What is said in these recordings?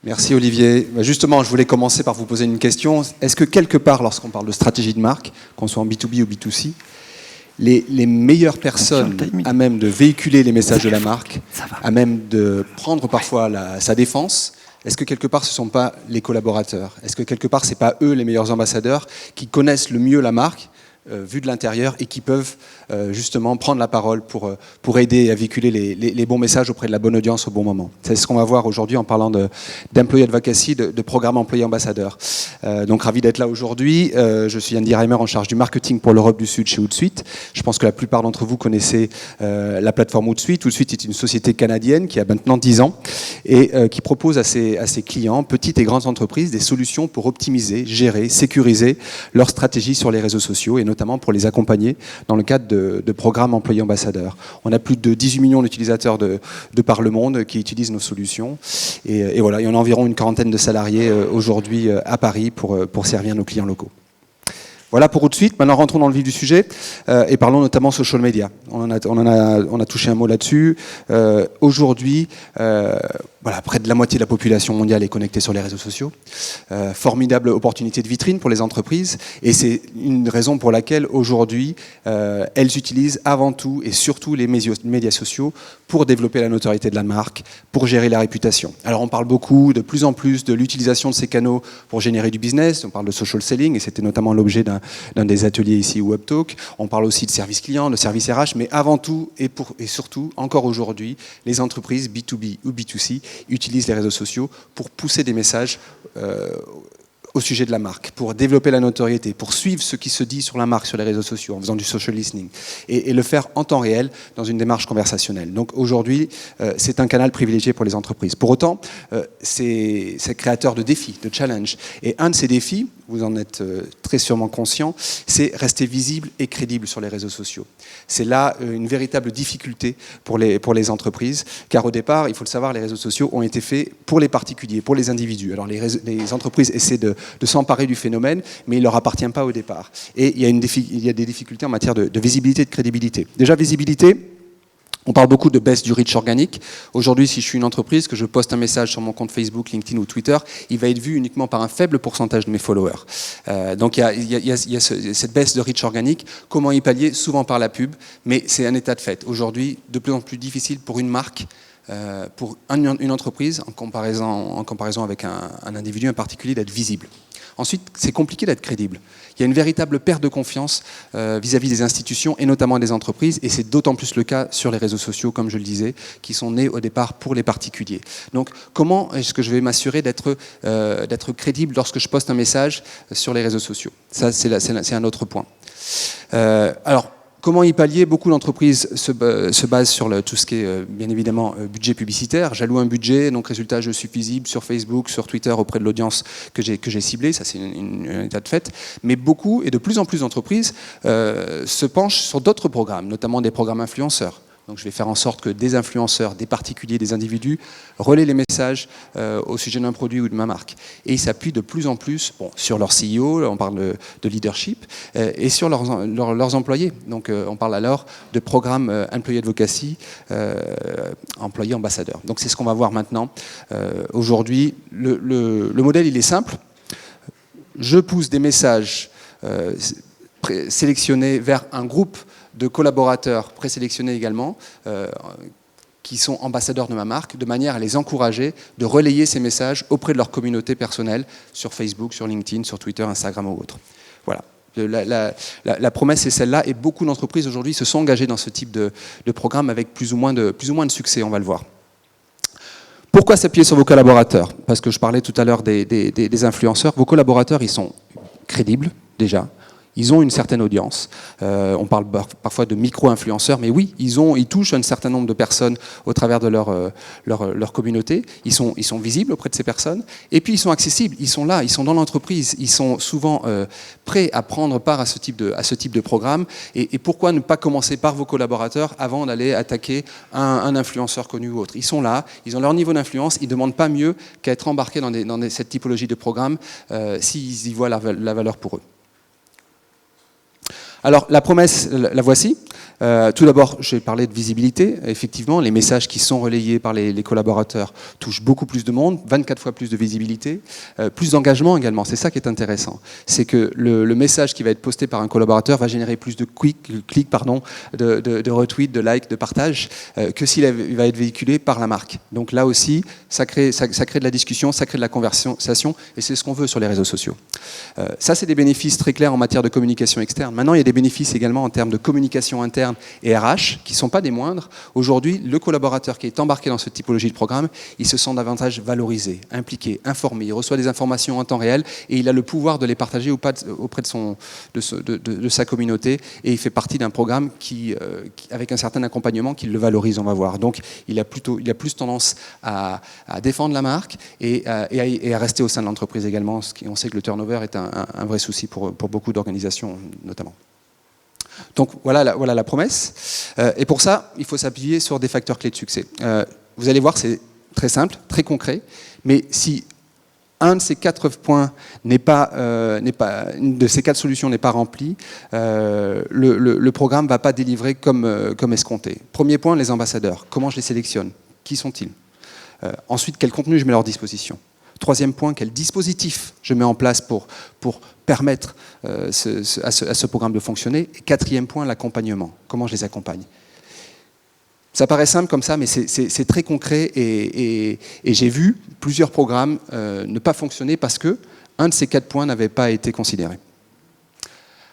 Merci Olivier. Justement, je voulais commencer par vous poser une question. Est-ce que quelque part, lorsqu'on parle de stratégie de marque, qu'on soit en B2B ou B2C, les meilleures personnes à même de véhiculer les messages de la marque, à même de prendre parfois sa défense, est-ce que quelque part ce ne sont pas les collaborateurs? Est-ce que quelque part ce n'est pas eux les meilleurs ambassadeurs qui connaissent le mieux la marque vue de l'intérieur et qui peuvent justement prendre la parole pour aider à véhiculer les bons messages auprès de la bonne audience au bon moment. C'est ce qu'on va voir aujourd'hui en parlant d'employee advocacy, de programme employé ambassadeur. Donc ravi d'être là aujourd'hui. Je suis Andy Reimer en charge du marketing pour l'Europe du Sud chez Hootsuite. Je pense que la plupart d'entre vous connaissez la plateforme Hootsuite. Hootsuite est une société canadienne qui a maintenant 10 ans et qui propose à ses clients, petites et grandes entreprises, des solutions pour optimiser, gérer, sécuriser leur stratégie sur les réseaux sociaux et notamment pour les accompagner dans le cadre de programmes employés ambassadeurs. On a plus de 18 millions d'utilisateurs de par le monde qui utilisent nos solutions. Et voilà, il y en a environ une quarantaine de salariés aujourd'hui à Paris pour servir nos clients locaux. Voilà pour Hootsuite. Maintenant, rentrons dans le vif du sujet et parlons notamment social media. On a touché un mot là-dessus. Aujourd'hui, voilà, près de la moitié de la population mondiale est connectée sur les réseaux sociaux. Formidable opportunité de vitrine pour les entreprises et c'est une raison pour laquelle aujourd'hui, elles utilisent avant tout et surtout les médias sociaux pour développer la notoriété de la marque, pour gérer la réputation. Alors on parle beaucoup, de plus en plus, de l'utilisation de ces canaux pour générer du business. On parle de social selling et c'était notamment l'objet d'un des ateliers ici au WebTalk. On parle aussi de service client, de service RH, mais avant tout et surtout, encore aujourd'hui, les entreprises B2B ou B2C utilisent les réseaux sociaux pour pousser des messages au sujet de la marque, pour développer la notoriété, pour suivre ce qui se dit sur la marque sur les réseaux sociaux en faisant du social listening et le faire en temps réel dans une démarche conversationnelle. Donc aujourd'hui, c'est un canal privilégié pour les entreprises. Pour autant, c'est créateur de défis, de challenges. Et un de ces défis, vous en êtes très sûrement conscient, c'est rester visible et crédible sur les réseaux sociaux. C'est là une véritable difficulté pour les entreprises, car au départ, il faut le savoir, les réseaux sociaux ont été faits pour les particuliers, pour les individus. Alors les entreprises essaient de s'emparer du phénomène, mais il ne leur appartient pas au départ. Et il y a des difficultés en matière de visibilité et de crédibilité. Déjà, visibilité, on parle beaucoup de baisse du reach organique. Aujourd'hui, si je suis une entreprise, que je poste un message sur mon compte Facebook, LinkedIn ou Twitter, il va être vu uniquement par un faible pourcentage de mes followers. Donc il y a cette baisse de reach organique. Comment y pallier? Souvent par la pub, mais c'est un état de fait. Aujourd'hui, de plus en plus difficile pour une marque, pour une entreprise, en comparaison avec un individu, un particulier, d'être visible. Ensuite, c'est compliqué d'être crédible. Il y a une véritable perte de confiance vis-à-vis des institutions et notamment des entreprises, et c'est d'autant plus le cas sur les réseaux sociaux, comme je le disais, qui sont nés au départ pour les particuliers. Donc, comment est-ce que je vais m'assurer d'être crédible lorsque je poste un message sur les réseaux sociaux? Ça, c'est un autre point. Alors, comment y pallier? Beaucoup d'entreprises se basent sur tout ce qui est, bien évidemment, budget publicitaire. J'alloue un budget, donc résultat, je suis visible sur Facebook, sur Twitter, auprès de l'audience que j'ai ciblée. Ça, c'est un état de fait. Mais beaucoup, et de plus en plus d'entreprises, se penchent sur d'autres programmes, notamment des programmes influenceurs. Donc je vais faire en sorte que des influenceurs, des particuliers, des individus relaient les messages au sujet d'un produit ou de ma marque. Et ils s'appuient de plus en plus sur leur CEO, on parle de leadership, et sur leurs employés. Donc on parle alors de programme employee advocacy, employé ambassadeur. Donc c'est ce qu'on va voir maintenant. Aujourd'hui, le modèle, il est simple. Je pousse des messages sélectionnés vers un groupe de collaborateurs présélectionnés également, qui sont ambassadeurs de ma marque, de manière à les encourager de relayer ces messages auprès de leur communauté personnelle sur Facebook, sur LinkedIn, sur Twitter, Instagram ou autre. Voilà. La promesse est celle-là, et beaucoup d'entreprises aujourd'hui se sont engagées dans ce type de programme avec plus ou moins de succès, on va le voir. Pourquoi s'appuyer sur vos collaborateurs? Parce que je parlais tout à l'heure des influenceurs. Vos collaborateurs, ils sont crédibles déjà. Ils ont une certaine audience. On parle parfois de micro-influenceurs, mais oui, ils touchent un certain nombre de personnes au travers de leur communauté. Ils sont visibles auprès de ces personnes. Et puis, ils sont accessibles. Ils sont là, ils sont dans l'entreprise. Ils sont souvent prêts à prendre part à ce type de programme. Et pourquoi ne pas commencer par vos collaborateurs avant d'aller attaquer un influenceur connu ou autre? Ils sont là, ils ont leur niveau d'influence. Ils ne demandent pas mieux qu'à être embarqués dans cette typologie de programme s'ils y voient la valeur pour eux. Alors, la promesse, la voici. Tout d'abord, je vais parler de visibilité. Effectivement, les messages qui sont relayés par les collaborateurs touchent beaucoup plus de monde, 24 fois plus de visibilité, plus d'engagement également. C'est ça qui est intéressant. C'est que le message qui va être posté par un collaborateur va générer plus de clics, de retweets, de likes, de partages, que s'il va être véhiculé par la marque. Donc là aussi, ça crée de la discussion, ça crée de la conversation, et c'est ce qu'on veut sur les réseaux sociaux. Ça, c'est des bénéfices très clairs en matière de communication externe. Maintenant, il y a des bénéfices également en termes de communication interne et RH, qui ne sont pas des moindres. Aujourd'hui, le collaborateur qui est embarqué dans cette typologie de programme, il se sent davantage valorisé, impliqué, informé. Il reçoit des informations en temps réel et il a le pouvoir de les partager ou pas auprès de sa communauté. Et il fait partie d'un programme avec un certain accompagnement qui le valorise, on va voir. Donc, il a plus tendance à défendre la marque et à rester au sein de l'entreprise également. On sait que le turnover est un vrai souci pour beaucoup d'organisations, notamment. Donc voilà la promesse. Et pour ça, il faut s'appuyer sur des facteurs clés de succès. Vous allez voir, c'est très simple, très concret. Mais si un de ces 4 points une de ces 4 solutions n'est pas remplie, le programme ne va pas délivrer comme escompté. Premier point, les ambassadeurs. Comment je les sélectionne? Qui sont-ils? Ensuite, quel contenu je mets à leur disposition? Troisième point, quel dispositif je mets en place pour permettre à ce programme de fonctionner? Et quatrième point, l'accompagnement. Comment je les accompagne? Ça paraît simple comme ça, mais c'est très concret et j'ai vu plusieurs programmes ne pas fonctionner parce que un de ces 4 points n'avait pas été considéré.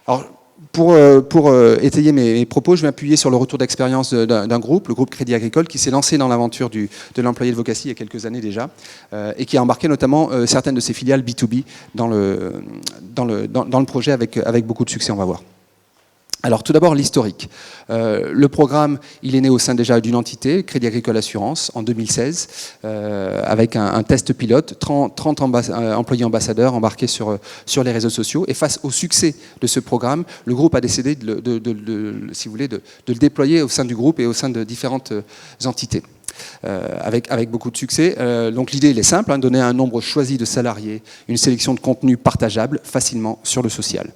Alors, pour étayer mes propos, je vais m'appuyer sur le retour d'expérience d'un groupe, le groupe Crédit Agricole, qui s'est lancé dans l'aventure de l'employé de Vocacy il y a quelques années déjà, et qui a embarqué notamment certaines de ses filiales B2B dans le projet avec beaucoup de succès, on va voir. Alors tout d'abord l'historique. Le programme, il est né au sein déjà d'une entité, Crédit Agricole Assurance, en 2016, avec un test pilote, 30 employés ambassadeurs embarqués sur les réseaux sociaux. Et face au succès de ce programme, le groupe a décidé si vous voulez, de le déployer au sein du groupe et au sein de différentes entités. Avec beaucoup de succès. Donc l'idée elle est simple, donner un nombre choisi de salariés, une sélection de contenus partageables facilement sur le social.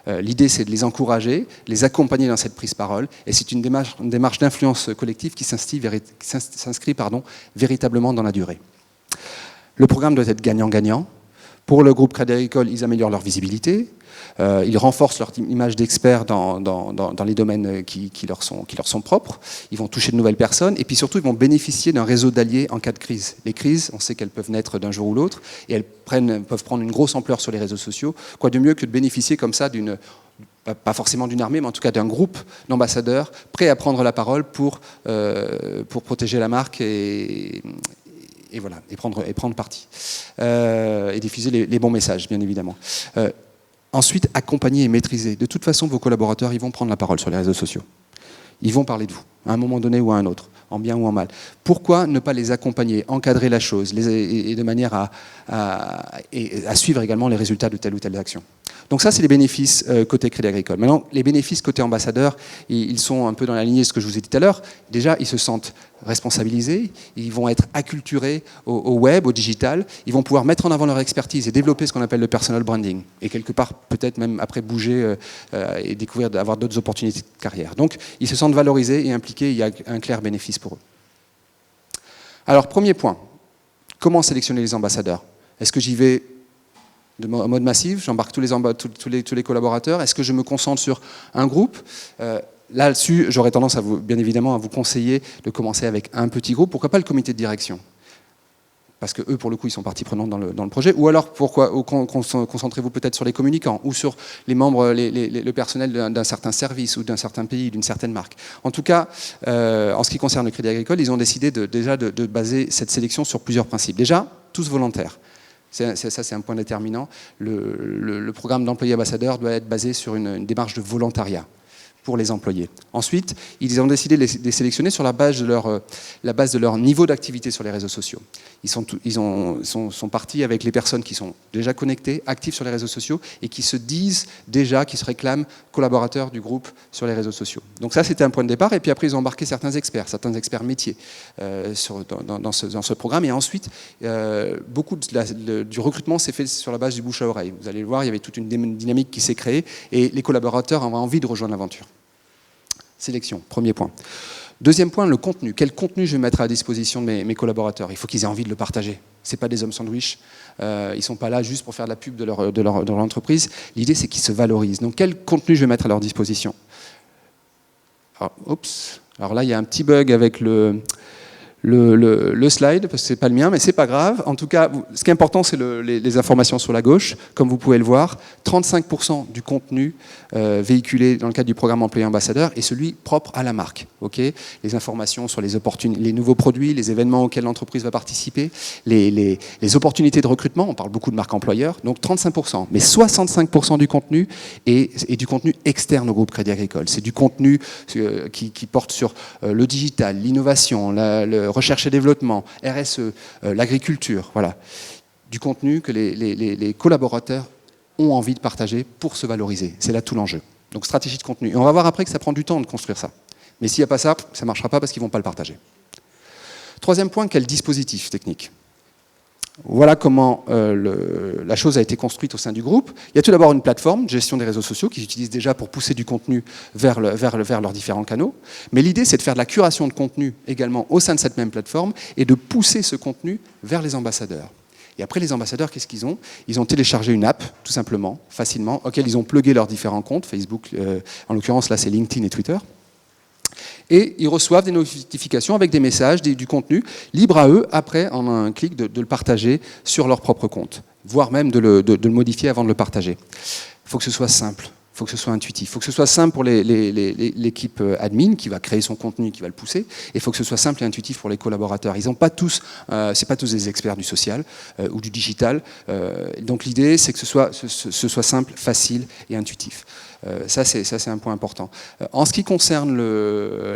L'idée, c'est de les encourager, les accompagner dans cette prise parole, et c'est une démarche d'influence collective qui s'inscrit véritablement dans la durée. Le programme doit être gagnant-gagnant. Pour le groupe Crédit Agricole, ils améliorent leur visibilité, ils renforcent leur image d'experts dans les domaines qui leur sont propres, ils vont toucher de nouvelles personnes, et puis surtout, ils vont bénéficier d'un réseau d'alliés en cas de crise. Les crises, on sait qu'elles peuvent naître d'un jour ou l'autre, et elles peuvent prendre une grosse ampleur sur les réseaux sociaux. Quoi de mieux que de bénéficier comme ça pas forcément d'une armée, mais en tout cas d'un groupe d'ambassadeurs prêts à prendre la parole pour protéger la marque et voilà, et prendre parti. Et diffuser les bons messages, bien évidemment. Ensuite, accompagner et maîtriser. De toute façon, vos collaborateurs, ils vont prendre la parole sur les réseaux sociaux. Ils vont parler de vous, à un moment donné ou à un autre, en bien ou en mal. Pourquoi ne pas les accompagner, encadrer la chose, et de manière à suivre également les résultats de telle ou telle action? Donc ça, c'est les bénéfices côté Crédit Agricole. Maintenant, les bénéfices côté ambassadeur, ils sont un peu dans la lignée de ce que je vous ai dit tout à l'heure. Déjà, ils se sentent responsabilisés, ils vont être acculturés au web, au digital, ils vont pouvoir mettre en avant leur expertise et développer ce qu'on appelle le personal branding. Et quelque part, peut-être même après bouger et découvrir, avoir d'autres opportunités de carrière. Donc, ils se sentent valorisés et impliqués, il y a un clair bénéfice pour eux. Alors, premier point, comment sélectionner les ambassadeurs? Est-ce que j'y vais en mode massif, j'embarque tous les collaborateurs? Est-ce que je me concentre sur un groupe? Là-dessus, j'aurais tendance bien évidemment à vous conseiller de commencer avec un petit groupe. Pourquoi pas le comité de direction? Parce que eux, pour le coup, ils sont partie prenante dans le projet. Ou alors, concentrez-vous peut-être sur les communicants ou sur les membres, le personnel d'un certain service ou d'un certain pays, d'une certaine marque. En tout cas, en ce qui concerne le Crédit Agricole, ils ont décidé de baser cette sélection sur plusieurs principes. Déjà, tous volontaires. Ça, c'est un point déterminant. Le programme d'employés ambassadeurs doit être basé sur une démarche de volontariat pour les employés. Ensuite, ils ont décidé de les sélectionner sur la base de leur niveau d'activité sur les réseaux sociaux. Ils sont partis avec les personnes qui sont déjà connectées, actives sur les réseaux sociaux et qui se disent déjà, qui se réclament collaborateurs du groupe sur les réseaux sociaux. Donc ça, c'était un point de départ. Et puis après, ils ont embarqué certains experts métiers dans ce programme. Et ensuite, beaucoup du recrutement s'est fait sur la base du bouche à oreille. Vous allez le voir, il y avait toute une dynamique qui s'est créée et les collaborateurs avaient envie de rejoindre l'aventure. Sélection, premier point. Deuxième point, le contenu. Quel contenu je vais mettre à la disposition de mes collaborateurs? Il faut qu'ils aient envie de le partager. Ce n'est pas des hommes sandwich. Ils ne sont pas là juste pour faire de la pub de leur entreprise. L'idée, c'est qu'ils se valorisent. Donc, quel contenu je vais mettre à leur disposition? Alors là, il y a un petit bug avec le slide, parce que ce n'est pas le mien, mais ce n'est pas grave. En tout cas, ce qui est important, c'est les informations sur la gauche. Comme vous pouvez le voir, 35% du contenu véhiculé dans le cadre du programme employé ambassadeur est celui propre à la marque. Okay, les informations sur les nouveaux produits, les événements auxquels l'entreprise va participer, les opportunités de recrutement, on parle beaucoup de marque employeur, donc 35%. Mais 65% du contenu est du contenu externe au groupe Crédit Agricole. C'est du contenu qui porte sur le digital, l'innovation, le recherche et développement, RSE, l'agriculture, voilà. Du contenu que les collaborateurs ont envie de partager pour se valoriser. C'est là tout l'enjeu. Donc stratégie de contenu. Et on va voir après que ça prend du temps de construire ça. Mais s'il n'y a pas ça, ça ne marchera pas parce qu'ils ne vont pas le partager. Troisième point, quel dispositif technique? Voilà comment la chose a été construite au sein du groupe. Il y a tout d'abord une plateforme de gestion des réseaux sociaux qu'ils utilisent déjà pour pousser du contenu vers leurs différents canaux. Mais l'idée, c'est de faire de la curation de contenu également au sein de cette même plateforme et de pousser ce contenu vers les ambassadeurs. Et après, les ambassadeurs, qu'est-ce qu'ils ont? Ils ont téléchargé une app, tout simplement, facilement, auquel ils ont plugué leurs différents comptes, Facebook, en l'occurrence, là, c'est LinkedIn et Twitter. Et ils reçoivent des notifications avec des messages, du contenu, libre à eux, après, en un clic, de le partager sur leur propre compte, voire même de le modifier avant de le partager. Il faut que ce soit simple, il faut que ce soit intuitif, il faut que ce soit simple pour l'équipe admin qui va créer son contenu, qui va le pousser, et il faut que ce soit simple et intuitif pour les collaborateurs. Ils n'ont pas tous, c'est pas tous des experts du social ou du digital, donc l'idée, c'est que ce soit simple, facile et intuitif. Ça, c'est un point important. En ce qui concerne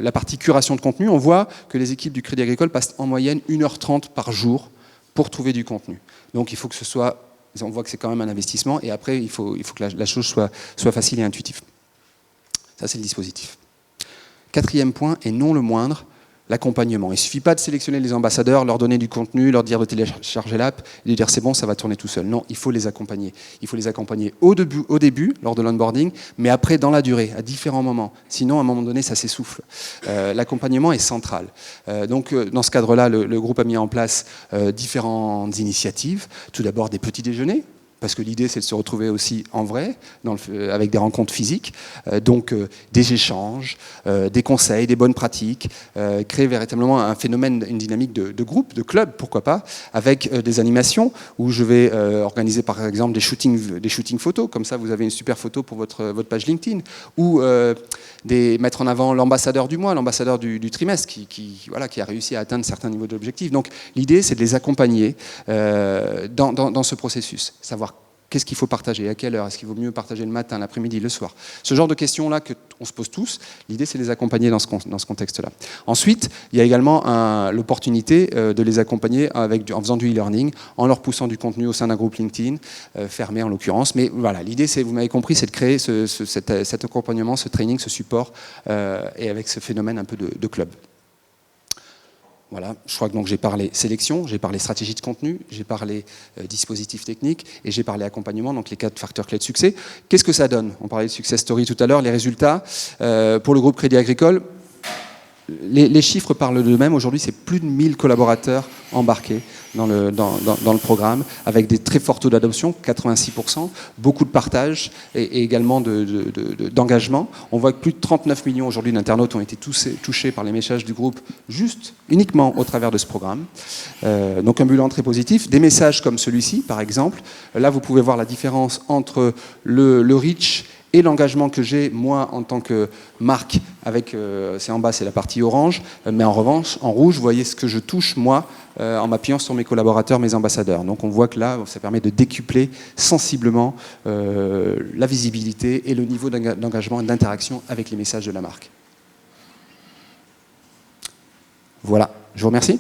la partie curation de contenu, on voit que les équipes du Crédit Agricole passent en moyenne 1h30 par jour pour trouver du contenu. Donc il faut que ce soit, on voit que c'est quand même un investissement, et après il faut que la chose soit facile et intuitive. Ça, c'est le dispositif. Quatrième point, et non le moindre, l'accompagnement. Il ne suffit pas de sélectionner les ambassadeurs, leur donner du contenu, leur dire de télécharger l'app, et de dire c'est bon, ça va tourner tout seul. Non, il faut les accompagner. Il faut les accompagner au début, lors de l'onboarding, mais après dans la durée, à différents moments. Sinon, à un moment donné, ça s'essouffle. L'accompagnement est central. Donc, dans ce cadre-là, le groupe a mis en place différentes initiatives. Tout d'abord, des petits déjeuners, parce que l'idée, c'est de se retrouver aussi en vrai, avec des rencontres physiques, donc des échanges, des conseils, des bonnes pratiques, créer véritablement un phénomène, une dynamique de groupe, de club, pourquoi pas, avec des animations, où je vais organiser par exemple des shootings photos, comme ça vous avez une super photo pour votre page LinkedIn, ou mettre en avant l'ambassadeur du mois, l'ambassadeur du trimestre, qui a réussi à atteindre certains niveaux d'objectifs. Donc l'idée, c'est de les accompagner dans ce processus, savoir qu'est-ce qu'il faut partager, à quelle heure, est-ce qu'il vaut mieux partager le matin, l'après-midi, le soir. Ce genre de questions-là qu'on se pose tous, l'idée c'est de les accompagner dans ce contexte-là. Ensuite, il y a également l'opportunité de les accompagner en faisant du e-learning, en leur poussant du contenu au sein d'un groupe LinkedIn, fermé en l'occurrence. Mais voilà, l'idée, vous m'avez compris, c'est de créer cet accompagnement, ce training, ce support, et avec ce phénomène un peu de club. Voilà, je crois que j'ai parlé sélection, j'ai parlé stratégie de contenu, j'ai parlé dispositif technique et j'ai parlé accompagnement, donc les 4 facteurs clés de succès. Qu'est-ce que ça donne? On parlait de success story tout à l'heure, les résultats. Pour le groupe Crédit Agricole, les chiffres parlent d'eux-mêmes. Aujourd'hui, c'est plus de 1000 collaborateurs embarqués dans le programme, avec des très forts taux d'adoption, 86%, beaucoup de partage et également d'engagement. On voit que plus de 39 millions aujourd'hui d'internautes ont été touchés par les messages du groupe, uniquement au travers de ce programme. Donc un bilan très positif. Des messages comme celui-ci, par exemple. Là, vous pouvez voir la différence entre le reach et l'engagement que j'ai, moi, en tant que marque, c'est en bas, c'est la partie orange, mais en revanche, en rouge, vous voyez ce que je touche, moi, en m'appuyant sur mes collaborateurs, mes ambassadeurs. Donc on voit que là, ça permet de décupler sensiblement la visibilité et le niveau d'engagement et d'interaction avec les messages de la marque. Voilà, je vous remercie.